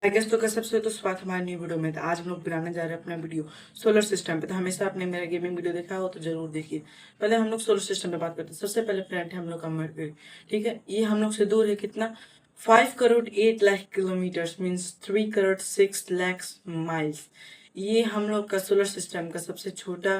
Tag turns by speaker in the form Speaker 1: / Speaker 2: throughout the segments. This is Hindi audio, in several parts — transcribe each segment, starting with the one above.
Speaker 1: आई गेस तो सबसे तो स्वागत हमारी न्यू वीडियो में। तो आज हम लोग बनाने जा रहे हैं अपना वीडियो सोलर सिस्टम पे। तो हमेशा आपने मेरा गेमिंग वीडियो देखा हो तो जरूर देखिए। पहले हम लोग सोलर सिस्टम पे बात करते हैं। सबसे पहले प्लैनेट है हम लोग का मरकरी। ठीक है, ये हम लोग से दूर है कितना, 5 crore 8 lakh kilometre, means 3 crore 6 lakh miles. ये हम लोग का सोलर सिस्टम का सबसे छोटा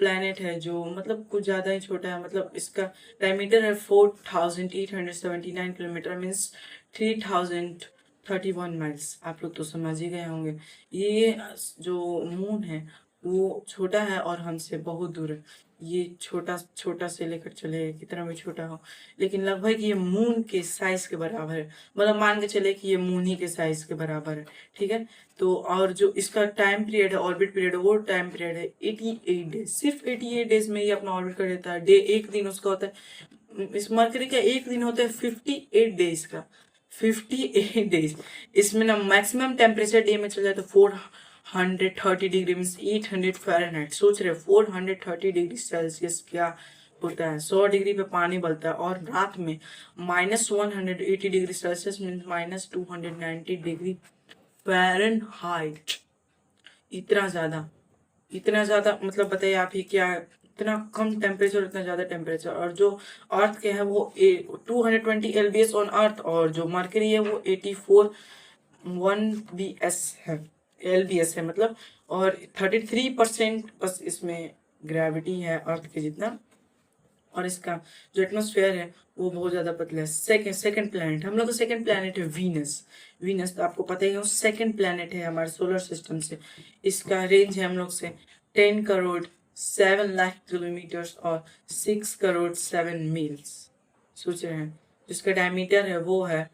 Speaker 1: प्लैनेट है, जो मतलब कुछ ज़्यादा ही छोटा है। मतलब इसका डायमीटर है 4879 किलोमीटर, मीन्स 3031 माइल्स। आप लोग तो समझ ही गए होंगे। ये जो मून है वो छोटा है और हमसे बहुत दूर है। ये छोटा छोटा से लेकर चले कितना भी छोटा हो, लेकिन लगभग ये मून के साइज के बराबर है। मतलब मान के चले कि ये मून ही के साइज के बराबर है। ठीक है, तो और जो इसका टाइम पीरियड है, ऑर्बिट पीरियड है, वो टाइम पीरियड है 88 डेज। सिर्फ 88 डेज में ये अपना ऑर्बिट कर देता है। डे एक दिन उसका होता है। इस मरकरी का एक दिन होता है 58 डेज का। 58 डेज। इसमें ना मैक्सिमम टेम्परेचर डे में चल जाए तो 430 डिग्री, मीन 800 फ़ारेनहाइट। सोच रहे 430 डिग्री सेल्सियस क्या होता है। 100 डिग्री पे पानी उबलता है। और रात में -180 degree Celsius, mean -290 degree Fahrenheit. इतना ज्यादा मतलब बताइए आप ही क्या। इतना कम टेम्परेचर, इतना ज्यादा टेम्परेचर। और जो अर्थ के है वो 220 LBS ऑन अर्थ, और जो मरकरी है वो 84 1 BS है, LBS है मतलब। और 33% बस इसमें ग्रेविटी है अर्थ के जितना। और इसका जो एटमोसफेयर है वो बहुत ज्यादा पतला है। सेकंड प्लैनेट हम लोग का सेकंड प्लैनेट है वीनस। वीनस तो आपको पता ही है, सेकंड प्लैनेट है हमारे सोलर सिस्टम से। इसका रेंज है हम लोग से 10 करोड़ 7 लाख किलोमीटर और 6 करोड़ 7 मील्स। सोच रहे हैं, जिसका डायमीटर है वो है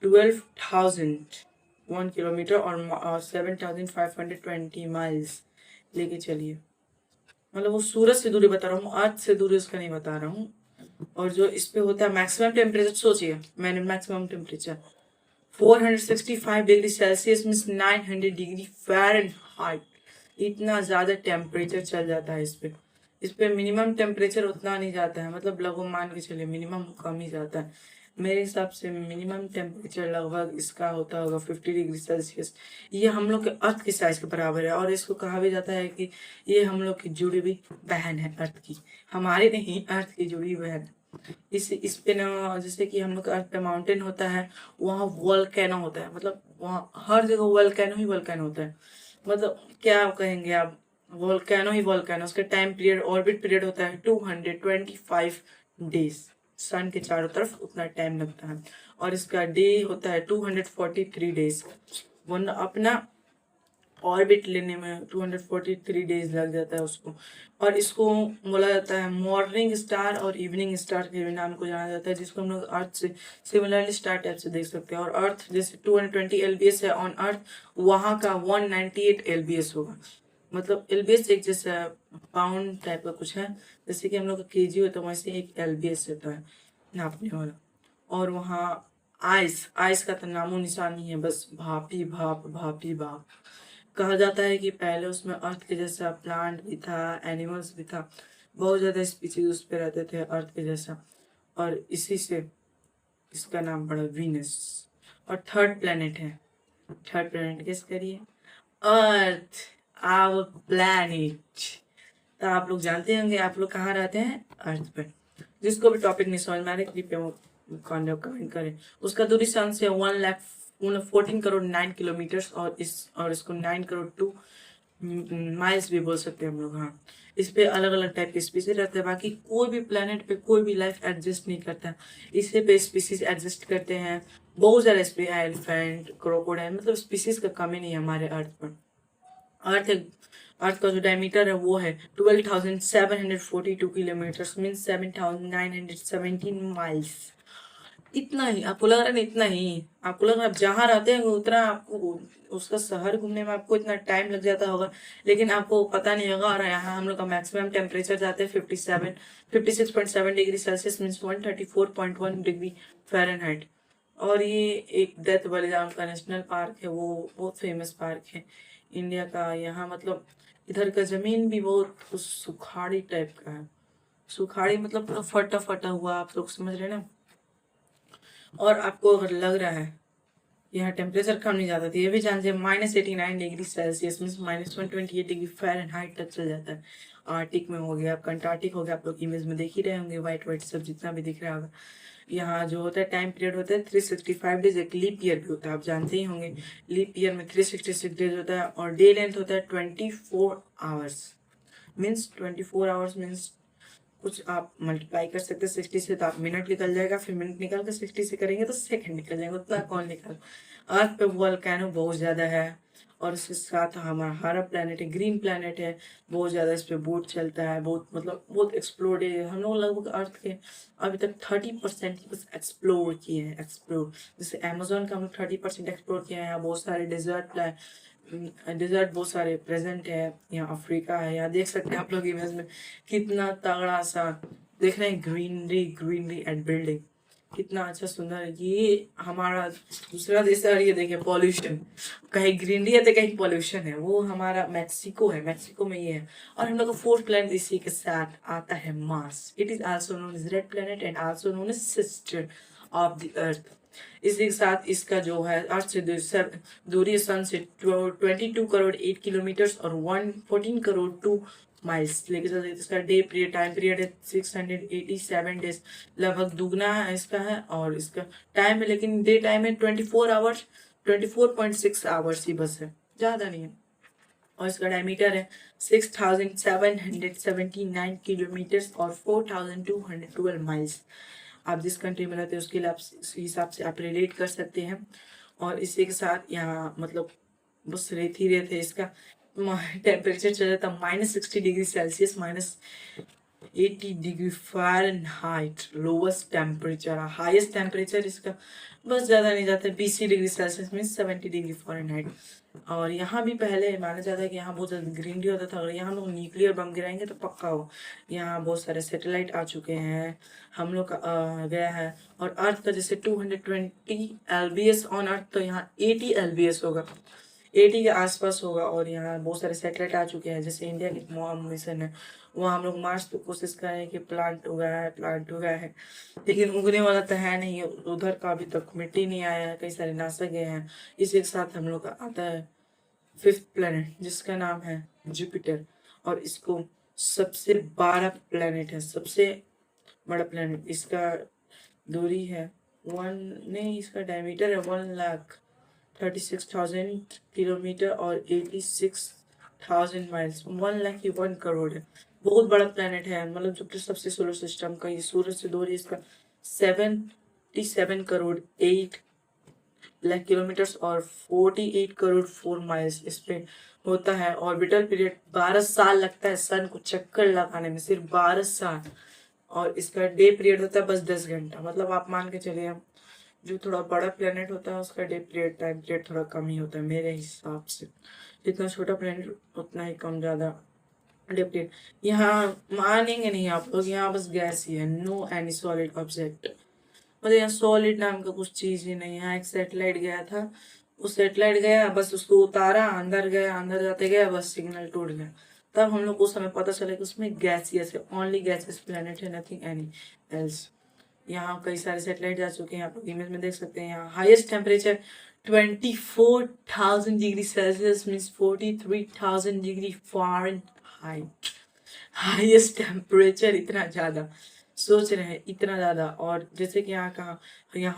Speaker 1: 12,001 किलोमीटर और 7,520 माइल्स। लेके चलिए, मतलब वो सूरज से दूरी बता रहा हूँ, अर्थ से दूरी उसका नहीं बता रहा हूँ। और जो इस पे होता है मैक्सिमम टेम्परेचर, सोचिए मैंने maximum temperature 465 degree Celsius, means 900 degree Fahrenheit. इतना ज़्यादा टेम्परेचर चल जाता है इस पे मिनिमम टेम्परेचर उतना नहीं जाता है। मतलब लगभग मान के चलिए मिनिमम कम ही जाता है। मेरे हिसाब से मिनिमम टेम्परेचर लगभग इसका होता होगा 50 डिग्री सेल्सियस। ये हम लोग के अर्थ के साइज के बराबर है। और इसको कहा भी जाता है कि ये हम लोग की जुड़ी हुई बहन है अर्थ की। हमारी नहीं, अर्थ की जुड़ी हुई बहन। इस पे ना, जैसे कि हम लोग अर्थ पे माउंटेन होता है, वहाँ वोल्केनो होता है। मतलब वहाँ हर जगह वोल्केनो ही वोल्केनो होता है। मतलब क्या कहेंगे आप, वोल्केनो ही वोल्केनो। उसका टाइम पीरियड, ऑर्बिट पीरियड होता है 225 डेज। सन के चारों तरफ उतना टाइम लगता है। और इसका डे होता है 243 डेज। वरना अपना ऑर्बिट लेने में 243 डेज लग जाता है उसको। और इसको बोला जाता है मॉर्निंग स्टार और इवनिंग स्टार के भी नाम को जाना जाता है, जिसको हम लोग अर्थ से सिमिलरली स्टार टाइप से देख सकते हैं। और अर्थ जैसे 220 LBS है ऑन अर्थ, वहाँ का 198 LBS होगा। मतलब LBS एक जैसा पाउंड टाइप का कुछ है। जैसे कि हम लोग का केजी होता है, वैसे एक LBS होता है नापने वाला। और वहाँ आइस आइस का तो नामो निशान नहीं है, बस भाप ही भाप, भाप ही भाप। कहा जाता है कि पहले उसमें अर्थ के जैसा प्लांट भी था, एनिमल्स भी था। बहुत ज़्यादा स्पीसीज उस पर रहते थे अर्थ के जैसा। और इसी से इसका नाम पड़ा वीनस। और थर्ड प्लेनेट है, थर्ड प्लेनेट गेस करिए। अर्थ, आवर प्लैनेट। तो आप लोग जानते होंगे आप लोग कहाँ रहते हैं, अर्थ पर। जिसको भी टॉपिक नहीं समझ में आ रहा है कृपया कमेंट करें। उसका दूरी सन से 1,14 करोड़ 9 किलोमीटर, और इसको 9 करोड़ 2 माइल्स भी बोल सकते हैं हम लोग। हाँ, इस पे अलग अलग टाइप के स्पीसीज रहते हैं। बाकी कोई भी प्लेनेट पे कोई भी लाइफ एग्जिस्ट नहीं करता। इसे पे स्पीसीज एग्जिस्ट करते हैं बहुत सारे, एलिफेंट, क्रोकोडाइल, मतलब स्पीसीज का कमी नहीं है हमारे अर्थ पर। अर्थ अर्थ का जो डायमीटर है वो है 12,742 किलोमीटर, मीन 7,917 माइल्स। इतना ही आपको लग रहा है ना, इतना ही आपको लग रहा है। आप जहाँ रहते हैं उतना आपको उसका शहर घूमने में आपको इतना टाइम लग जाता होगा, लेकिन आपको पता नहीं होगा। और यहाँ हम लोग का मैक्सिमम टेम्परेचर जाते हैं 56.7 degree Celsius, means 134.1 degree Fahrenheit. और ये एक डेथ बलिदान का नेशनल पार्क है, वो बहुत फेमस पार्क है इंडिया का। यहाँ मतलब इधर का जमीन भी बहुत सुखाड़ी टाइप का है। सुखाड़ी मतलब पूरा फटा फटा हुआ, आप लोग समझ रहे हैं ना। और आपको अगर लग रहा है यहाँ टेम्परेचर कम नहीं जाता था, ये भी जानते हैं। -89 degree Celsius means -128 degree Fahrenheit तक चल जाता है। आर्टिक में हो गया, कंटार्टिक हो गया, आप लोग इमेज में देख ही रहे होंगे, वाइट वाइट सब जितना भी दिख रहा होगा। यहाँ जो होता है टाइम पीरियड होता है 365 डेज, एक लीप ईयर भी होता है, आप जानते ही होंगे। लीप ईयर में 366 डेज होता है, और डे लेंथ होता है 24 आवर्स। मीन्स 24 आवर्स मीन्स कुछ आप मल्टीप्लाई कर सकते हैं 60 से, तो आप मिनट निकल जाएगा, फिर मिनट निकाल कर 60 से करेंगे तो सेकंड निकल जाएगा, उतना कौन निकाल। अर्थ पे वोल्केनो बहुत ज़्यादा है, और उसके साथ हमारा हरा प्लेनेट है, ग्रीन प्लेनेट है, बहुत ज़्यादा इस पे बोट चलता है, बहुत मतलब बहुत एक्सप्लोर है। हम लोग लगभग अर्थ के अभी तक 30% बस एक्सप्लोर किए हैं। एक्सप्लोर जैसे अमेजोन का हम लोग 30% एक्सप्लोर किए हैं। यहाँ बहुत सारे डिजर्ट बहुत सारे प्रेजेंट है। यहाँ अफ्रीका है, यहाँ देख सकते हैं आप लोग इमेज में कितना तगड़ा सा देख रहे हैं, ग्रीनरी ग्रीनरी एंड बिल्डिंग, कितना अच्छा सुंदर है। ये हमारा दूसरा देश है, और ये देखिए पॉल्यूशन, कहीं ग्रीनरी है तो कहीं पॉल्यूशन है, वो हमारा मैक्सिको है, मैक्सिको में ये है। और हम लोग का फोर्थ प्लैनेट इसी के साथ आता है Mars. It is also known as red planet and also known as sister of the Earth. इसी के साथ इसका जो है अर्थ से दूरी सन से 22 करोड़ 8 किलोमीटर और 114 करोड़ 2 माइल्स लेके चलते। इसका डे पीरियड टाइम पीरियड है 687 डेज, लगभग दुगना है इसका है। और इसका टाइम है, लेकिन डे टाइम है 24 आवर्स, 24.6 आवर्स ही बस है, ज़्यादा नहीं है। और इसका डायमीटर है 6779 किलोमीटर और 4212 माइल्स। आप जिस कंट्री में रहते हैं उसके लिए आप इस हिसाब से आप रिलेट कर सकते हैं। और इसी के साथ यहाँ मतलब बस रेत ही रेत है। इसका टेम्परेचर चल जाता है -60 degree Celsius, -80 degree Fahrenheit lowest temperature. Highest temperature इसका बस ज़्यादा नहीं जाता है 20 degree Celsius mean 70 degree Fahrenheit. और यहाँ भी पहले माना जाता है कि यहाँ बहुत ज़्यादा ग्रीनरी होता था। अगर यहाँ लोग न्यूक्लियर बम गिराएंगे तो पक्का हो। यहाँ बहुत सारे सैटेलाइट आ चुके हैं, हम लोग का गया है। और अर्थ का जैसे 220 LBS ऑन अर्थ, तो यहाँ 80 LBS होगा, 80 के आसपास होगा। और यहाँ बहुत सारे सैटेलाइट आ चुके हैं, जैसे इंडिया की मॉम मिशन है, वहाँ हम लोग मार्स पे कोशिश कर रहे हैं कि प्लांट उगाया है, लेकिन उगने वाला तो है नहीं, उधर का अभी तक मिट्टी नहीं आया है, कई सारे नासा गए हैं। इसी के साथ हम लोग का आता है फिफ्थ प्लेनेट जिसका नाम है जुपिटर। और इसको सबसे 12 प्लेनेट है, सबसे बड़ा प्लेनेट। इसका दूरी है इसका डायमीटर है 1,36,000 किलोमीटर और 86,000 माइल्स। 1,01,00,000 है, बहुत बड़ा प्लेनेट है। मतलब जुपिटर सबसे सोलर सिस्टम का, ये सूरज से दूरी इसका 77 करोड़ 8 लाख किलोमीटर और 48 करोड़ 4 माइल्स इस पे होता है। ऑर्बिटल पीरियड 12 साल लगता है सन को चक्कर लगाने में, सिर्फ 12 साल। और इसका डे पीरियड होता है बस 10 घंटा। मतलब आप मान के चलिए, हम जो थोड़ा बड़ा प्लेनेट होता है उसका डे पीरियड टाइम पीरियड थोड़ा कम ही होता है मेरे हिसाब से। जितना छोटा प्लेनेट उतना ही कम ज़्यादा डे पीरियड। यहाँ मानेंगे नहीं आप लोग, यहाँ बस गैस ही है, नो एनी सॉलिड ऑब्जेक्ट। मतलब यहाँ सॉलिड नाम का कुछ चीज ही नहीं है। यहाँ एक सैटेलाइट गया था, उस सैटेलाइट गया बस उसको उतारा, अंदर गया, अंदर जाते गया बस सिग्नल टूट गया। तब हम लोग को उस समय पता चला कि उसमें गैसियस है, ओनली गैसियस प्लेनेट है, नथिंग एनी एल्स। यहाँ कई सारे सैटेलाइट जा चुके हैं, आप लोग इमेज में देख सकते हैं। यहाँ highest temperature 24,000 degree Celsius means 43,000 degree Fahrenheit. Highest temperature इतना ज़्यादा, सोच रहे हैं इतना ज़्यादा। और जैसे कि यहाँ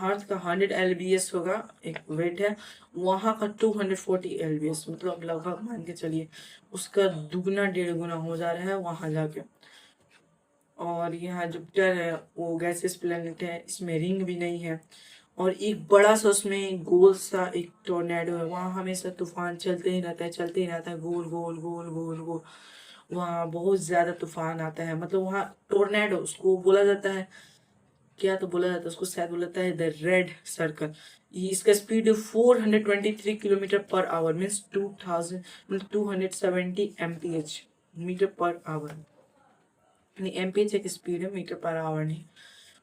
Speaker 1: अर्थ का 100 LBS होगा, एक वेट है, वहाँ का 240 LBS, मतलब लगभग मान के चलिए उसका दुगना 1.5 गुना हो जा रहा है वहाँ जाके। और यहाँ जुपिटर है वो गैसेस प्लेनेट है, इसमें रिंग भी नहीं है। और एक बड़ा सा उसमें गोल सा एक टोर्नेडो है, वहाँ हमेशा तूफान चलते ही रहता है, चलते ही रहता है, गोल गोल गोल गोल गोल। वहाँ बहुत ज़्यादा तूफान आता है, मतलब वहाँ टोर्नेडो उसको बोला जाता है, क्या तो बोला जाता है उसको, शायद बोला जाता है द रेड सर्कल। ये इसका speed 423 kilometre per hour means 270 MPH metre per hour. नहीं, MPH एक स्पीड है, मीटर पर आवर नहीं।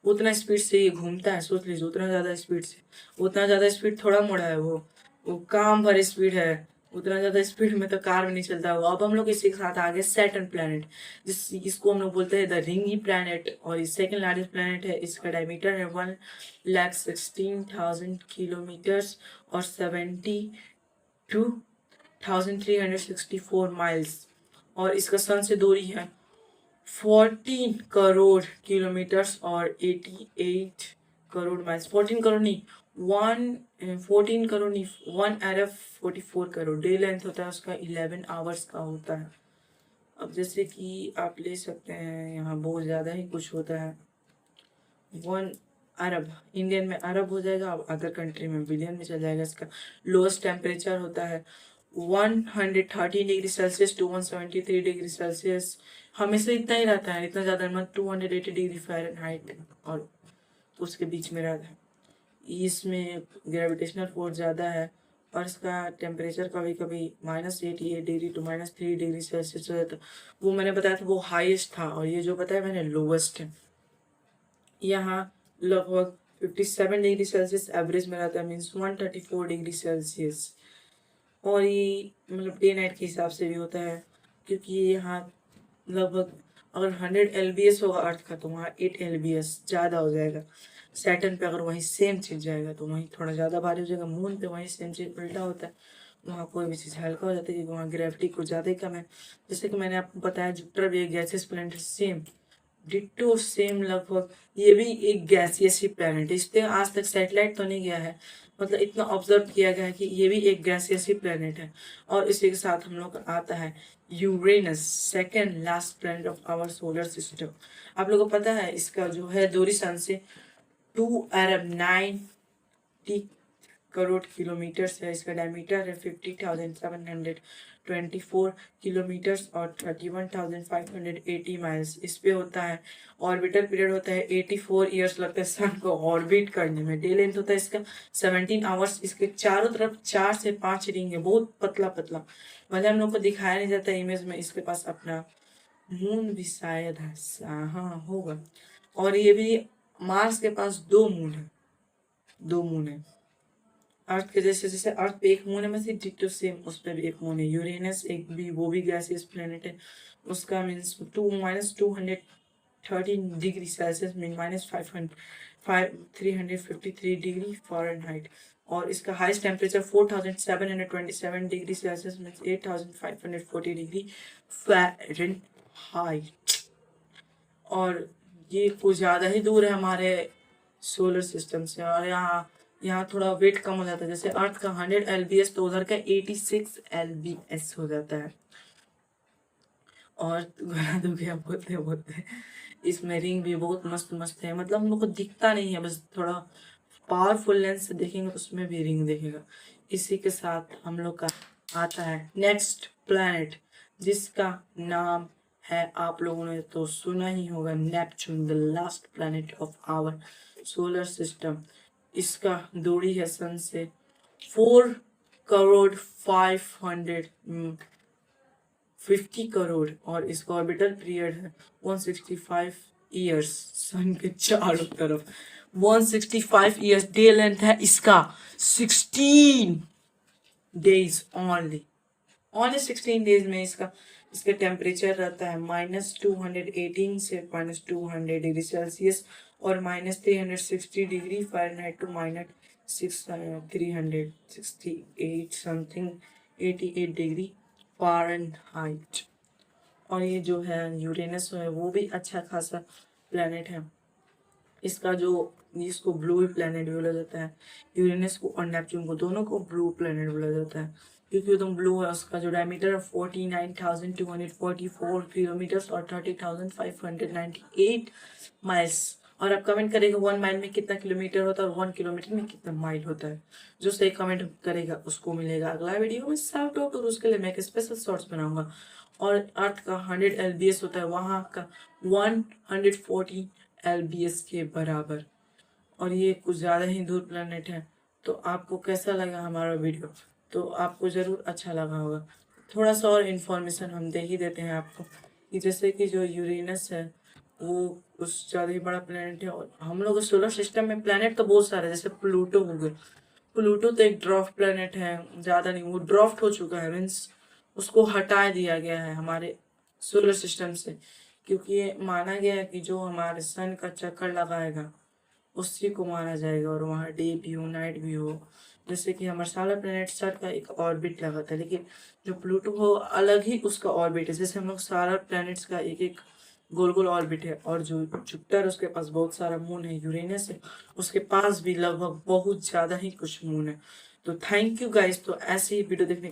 Speaker 1: उतना स्पीड से ये घूमता है, सोच लीजिए उतना ज़्यादा स्पीड से। उतना ज़्यादा स्पीड थोड़ा मोड़ा है, वो काम भर स्पीड है। उतना ज्यादा स्पीड में तो कार में नहीं चलता होगा। अब हम लोग इसी के साथ आगे सैटर्न प्लैनेट, इसको हम लोग बोलते हैं द रिंगी प्लैनेट, और ये सेकंड लार्जेस्ट प्लैनेट है। इसका डायमीटर है 1,16,000 किलोमीटर्स और 72,364 माइल्स। और इसका सन से दूरी है 14 करोड़ किलोमीटर्स और 88 करोड़ माइल्स। 14 करोड़ नहीं, 1 अरब 44 करोड़। डे लेंथ होता है उसका 11 आवर्स का होता है। अब जैसे कि आप ले सकते हैं, यहाँ बहुत ज़्यादा ही कुछ होता है। 1 अरब इंडियन में अरब हो जाएगा, अब अदर कंट्री में बिलियन में चल जाएगा। इसका लोएस्ट टेम्परेचर होता है 113 degree Celsius to 173 degree Celsius. हमेशा इतना ही रहता है, इतना ज़्यादा मत। 280 डिग्री फ़ारेनहाइट और उसके बीच में रहता है। इसमें ग्रेविटेशनल फोर्स ज़्यादा है और इसका टेम्परेचर कभी कभी -88 डिग्री टू -3 डिग्री सेल्सियस हो जाता है। वो मैंने बताया था वो हाईएस्ट था, और ये जो बताया मैंने लोवेस्ट है। यहाँ लगभग 57 डिग्री सेल्सियस एवरेज में रहता है, मीन्स 134 डिग्री सेल्सियस। और ये मतलब डे नाइट के हिसाब से भी होता है, क्योंकि यहाँ लगभग अगर 100 LBS होगा अर्थ का, तो वहाँ 8 LBS ज़्यादा हो जाएगा। सैटर्न पे अगर वहीं सेम चीज़ जाएगा तो वहीं थोड़ा ज़्यादा भारी हो जाएगा। मून पे वहीं सेम चीज़ उल्टा होता है, वहाँ कोई भी चीज़ हल्का हो जाता है क्योंकि वहाँ ग्रेविटी कुछ ज़्यादा ही कम है। जैसे कि मैंने आपको बताया जुपिटर भी एक gaseous planet same, ditto same लगभग। ये भी एक गैसियस ही प्लैनेट है, इस पे आज तक सैटेलाइट तो नहीं गया है, मतलब इतना ऑब्जर्व किया गया है कि ये भी एक गैसियस ही प्लैनेट है। और इसी के साथ हम लोग का आता है Uranus, second last planet of our solar system. आप लोगों को पता है इसका जो है दूरी सन से 2 अरब 90 करोड़ किलोमीटर्स है। इसका डायमीटर है 50,724 किलोमीटर्स और 31,580 माइल्स। इस पे होता है ऑर्बिटल पीरियड होता है 84 ईयर्स लगता है सन को ऑर्बिट करने में। डे लेंथ होता है इसका 17 आवर्स। इसके चारों तरफ 4 से 5 रिंग है, बहुत पतला पतला, मतलब हम लोग को दिखाया नहीं जाता इमेज में। इसके पास अपना मून भी शायद है, हाँ होगा। और ये भी मार्स के पास 2 मून है, 2 मून है। अर्थ के जैसे जैसे अर्थ पे एक मून है, वैसे डिट्टो सेम उस पर भी एक मून है। यूरेनस एक भी, वो भी गैसियस प्लेनेट है। उसका means -213 degree Celsius mean -353 degree Fahrenheit. और इसका highest temperature 4727 degree Celsius means 8540 degree Fahrenheit. और ये कुछ ज़्यादा ही दूर है हमारे सोलर सिस्टम से। और यहाँ थोड़ा वेट कम हो जाता है, जैसे अर्थ का 100 LBS तो उधर का 86 LBS हो जाता है। और गला दुख गया बोलते बोलते। इसमें रिंग भी बहुत मस्त मस्त है, मतलब हम लोग को दिखता नहीं है, बस थोड़ा पावरफुल लेंस से देखेंगे तो उसमें भी रिंग दिखेगा। इसी के साथ हम लोग का आता है नेक्स्ट प्लैनेट, जिसका नाम है, आप लोगों ने तो सुना ही होगा, Neptune, the last planet of our solar system. इसका दूरी है सन से 4 करोड़ 550 करोड़ और इसका ऑर्बिटल पीरियड है 165 ईयर्स सन के चारों तरफ। 165 ईयर्स। डे लेंथ है इसका 16 डेज ओनली। 16 डेज में इसका टेम्परेचर रहता है -218 से -200 डिग्री सेल्सियस और -360 degree Fahrenheit to -368 something 88 degree Fahrenheit. और ये जो है यूरेनस है वो भी अच्छा खासा प्लेनेट है। इसका जो इसको ब्लू प्लेनेट भी बोला जाता है, यूरेनस को और नेपच्यून को दोनों को ब्लू प्लेनेट बोला जाता है, क्योंकि एकदम ब्लू है। उसका जो डायमीटर है 49,244 किलोमीटर्स और 30,598 माइल्स। और आप कमेंट करेगा 1 माइल में कितना किलोमीटर होता है और 1 किलोमीटर में कितना माइल होता है। जो सही कमेंट करेगा उसको मिलेगा अगला वीडियो में शाउट आउट, और उसके लिए मैं एक स्पेशल शॉर्ट्स बनाऊंगा। और अर्थ का 100 LBS होता है, वहाँ का 140 LBS के बराबर। और ये कुछ ज़्यादा ही दूर प्लेनेट है। तो आपको कैसा लगा हमारा वीडियो? तो आपको ज़रूर अच्छा लगा होगा। थोड़ा सा और इन्फॉर्मेशन हम दे ही देते हैं आपको, कि जैसे कि जो यूरेनस है वो कुछ ज़्यादा ही बड़ा प्लेनेट है। और हम लोग सोलर सिस्टम में प्लेनेट तो बहुत सारे, जैसे प्लूटो हो गए, प्लूटो तो एक ड्वार्फ प्लेनेट है, ज्यादा नहीं, वो ड्वार्फ हो चुका है, मीन्स उसको हटा दिया गया है हमारे सोलर सिस्टम से, क्योंकि ये माना गया है कि जो हमारे सन का चक्कर लगाएगा उसी को माना जाएगा, और वहाँ डे भी हो नाइट भी हो। जैसे कि हमारे सारा प्लेनेट सर का एक ऑर्बिट लगाता है, लेकिन जो प्लूटो हो अलग ही उसका ऑर्बिट है। जैसे हम लोग सारा प्लैनेट्स का एक एक गोल गोल ऑर्बिट है, और जो जुपिटर उसके पास बहुत सारा मून है, यूरेनस है उसके पास भी लगभग बहुत ज्यादा ही कुछ मून है। तो थैंक यू गाइस, तो ऐसे ही वीडियो देखने